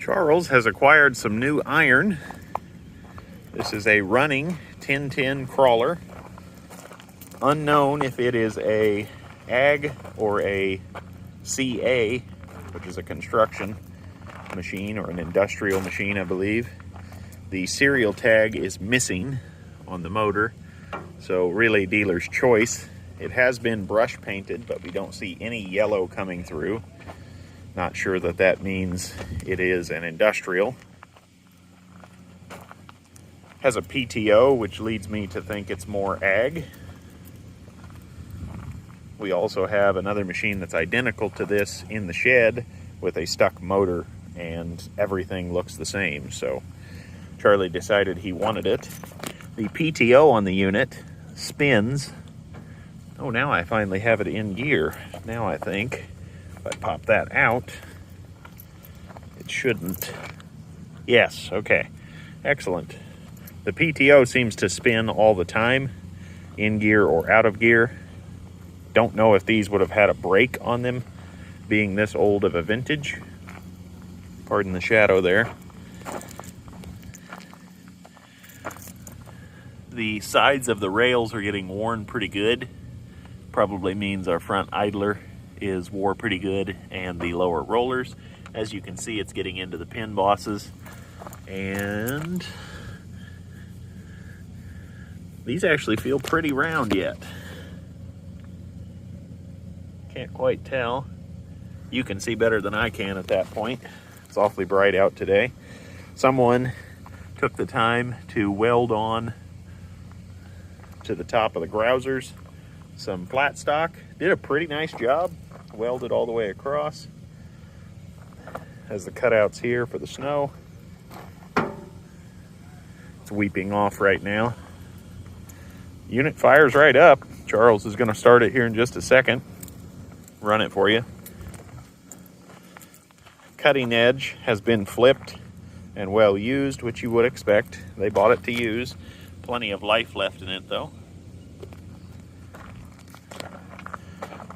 Charles has acquired some new iron. This is a running 1010 crawler. Unknown if it is a ag or a CA, which is a construction machine or an industrial machine, I believe. The serial tag is missing on the motor, so really dealer's choice. It has been brush painted, but we don't see any yellow coming through. Not sure that that means it is an industrial. Has a PTO, which leads me to think it's more ag. We also have another machine that's identical to this in the shed with a stuck motor, and everything looks the same. So Charlie decided he wanted it. The PTO on the unit spins. Oh, now I finally have it in gear. Now I think if I pop that out, it shouldn't. Yes, okay, excellent. The PTO seems to spin all the time, in gear or out of gear. Don't know if these would have had a brake on them, being this old of a vintage. Pardon the shadow there. The sides of the rails are getting worn pretty good. Probably means our front idler is wore pretty good, and the lower rollers. As you can see, it's getting into the pin bosses, and these actually feel pretty round yet. Can't quite tell. You can see better than I can at that point. It's awfully bright out today. Someone took the time to weld on to the top of the grousers some flat stock. Did a pretty nice job. Welded all the way across. Has the cutouts here for the snow. It's weeping off right now. Unit fires right up. Charles is going to start it here in just a second. Run it for you. Cutting edge has been flipped and well used, which you would expect. They bought it to use. Plenty of life left in it though.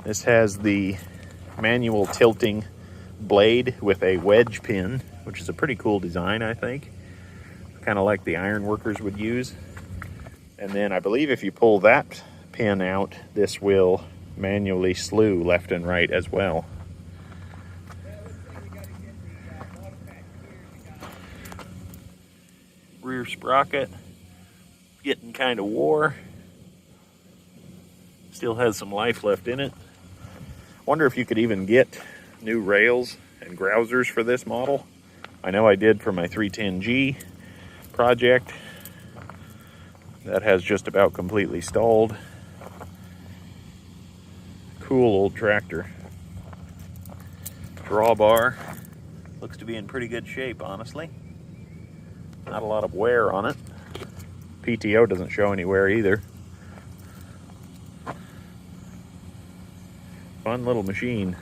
This has the manual tilting blade with a wedge pin, which is a pretty cool design, I think. Kind of like the iron workers would use. And then I believe if you pull that pin out, this will manually slew left and right as well. Rear sprocket getting kind of wore. Still has some life left in it. Wonder if you could even get new rails and grousers for this model. I know I did for my 310G project. That has just about completely stalled. Cool old tractor. Drawbar looks to be in pretty good shape, honestly. Not a lot of wear on it. PTO doesn't show any wear either. Fun little machine.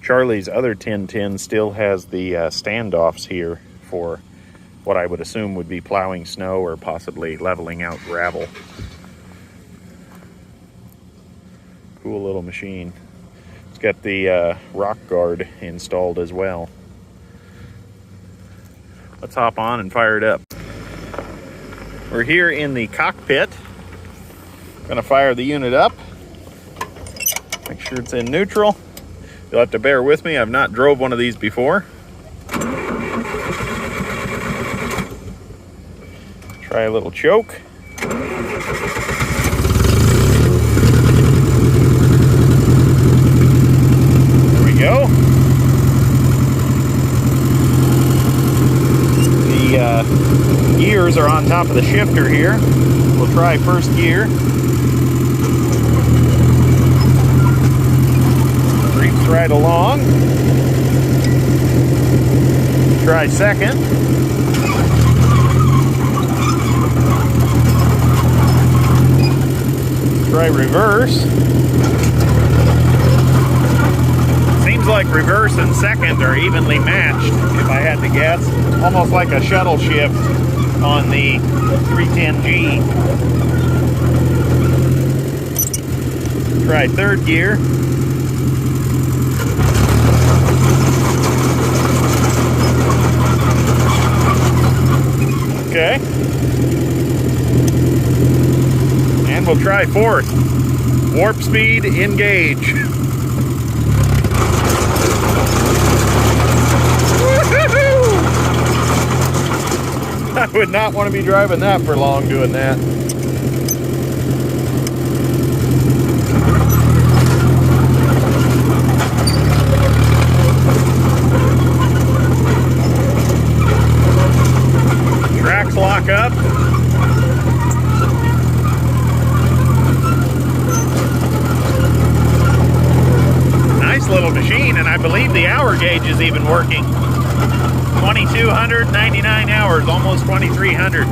Charlie's other 1010 still has the standoffs here for what I would assume would be plowing snow or possibly leveling out gravel. Cool little machine. It's got the rock guard installed as well. Let's hop on and fire it up. We're here in the cockpit. Gonna fire the unit up. Make sure it's in neutral. You'll have to bear with me. I've not drove one of these before. Try a little choke. There we go. The gears are on top of the shifter here. We'll try first gear. Creeps right along. Try second. Try reverse. Seems like reverse and second are evenly matched, if I had to guess. Almost like a shuttle shift on the 310G. Try third gear. Okay. And we'll try fourth. Warp speed, engage. I would not want to be driving that for long doing that. Tracks lock up. Nice little machine, and I believe the hour gauge is even working. 2,299 hours, almost 2,300.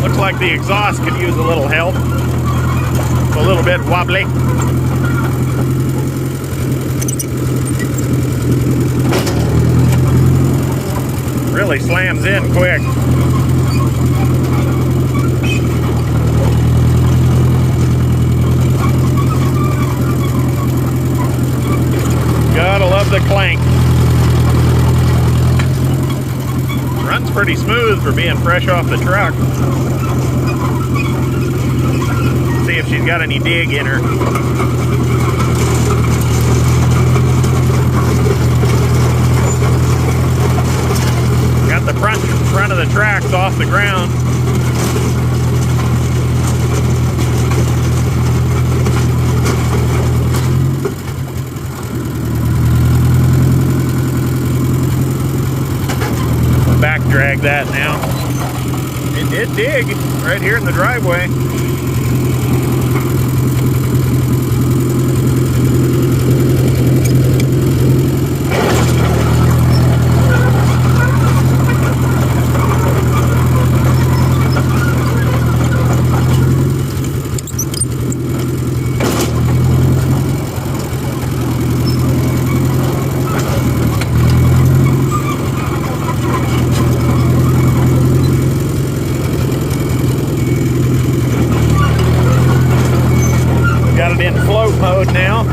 Looks like the exhaust could use a little help. It's a little bit wobbly. Really slams in quick. Gotta love the clank. Runs pretty smooth for being fresh off the truck. See if she's got any dig in her. Got the front of the tracks off the ground. Back drag that now. It did dig right here in the driveway. Mode now.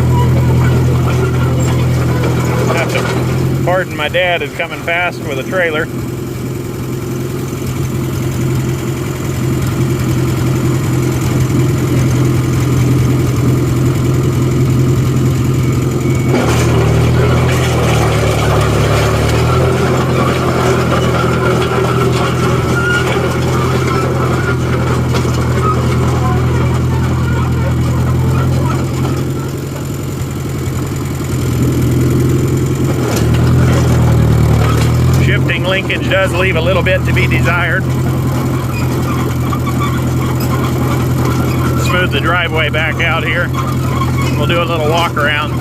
Have to pardon my dad is coming fast with a trailer. Linkage does leave a little bit to be desired. Smooth the driveway back out here. We'll do a little walk around.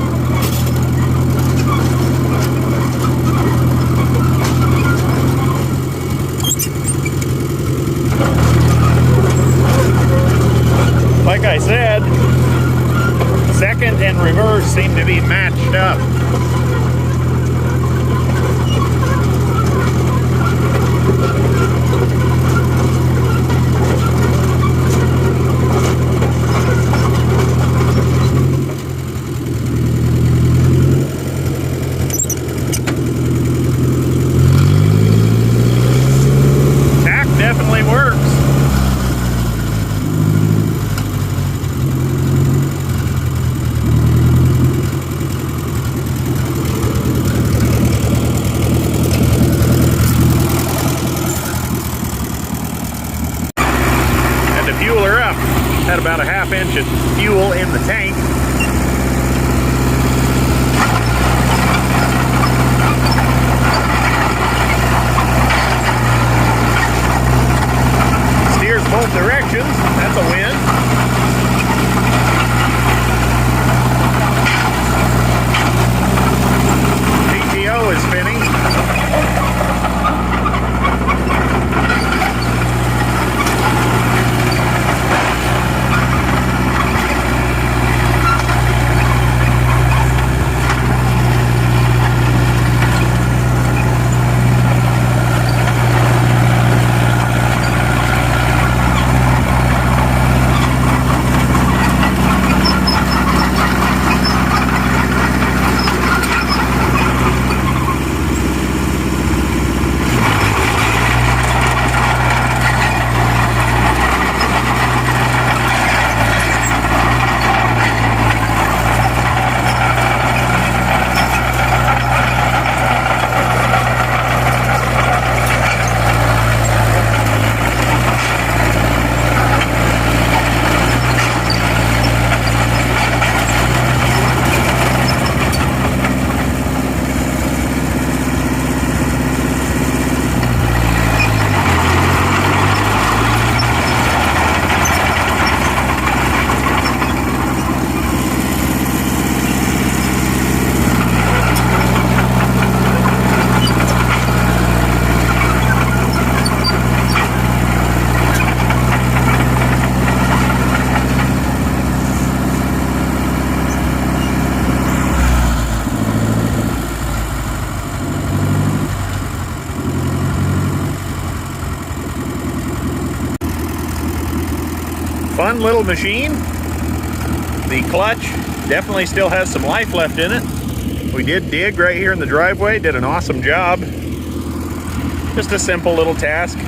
Like I said, second and reverse seem to be matched up. Definitely works. Had to fuel her up. Had about a ½ inch of fuel in the tank. Both directions, that's a win. PTO is spinning. fun little machine. The clutch definitely still has some life left in it. We did dig right here in the driveway, did an awesome job. Just a simple little task,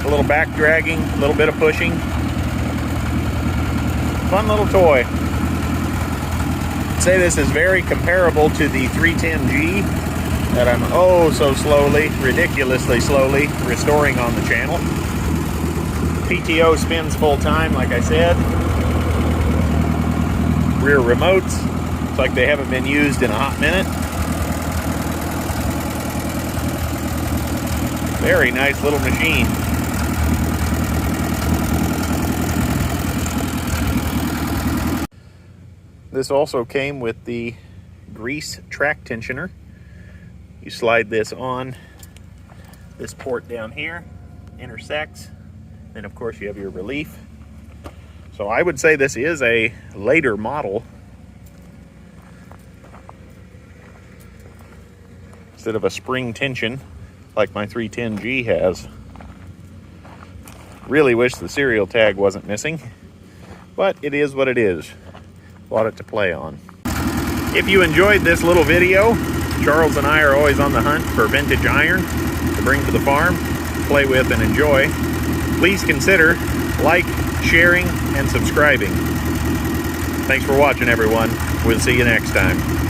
a little back dragging, a little bit of pushing. Fun little toy. I'd say this is very comparable to the 310G that I'm so slowly, ridiculously slowly restoring on the channel. PTO spins full time, like I said. Rear remotes, it's like they haven't been used in a hot minute. Very nice little machine. This also came with the grease track tensioner. You slide this on this port down here, intersects, then of course you have your relief. So I would say this is a later model. Instead of a spring tension like my 310G has. Really wish the serial tag wasn't missing, but it is what it is. Bought it to play on. If you enjoyed this little video, Charles and I are always on the hunt for vintage iron to bring to the farm, play with and enjoy. Please consider like, sharing, and subscribing. Thanks for watching, everyone. We'll see you next time.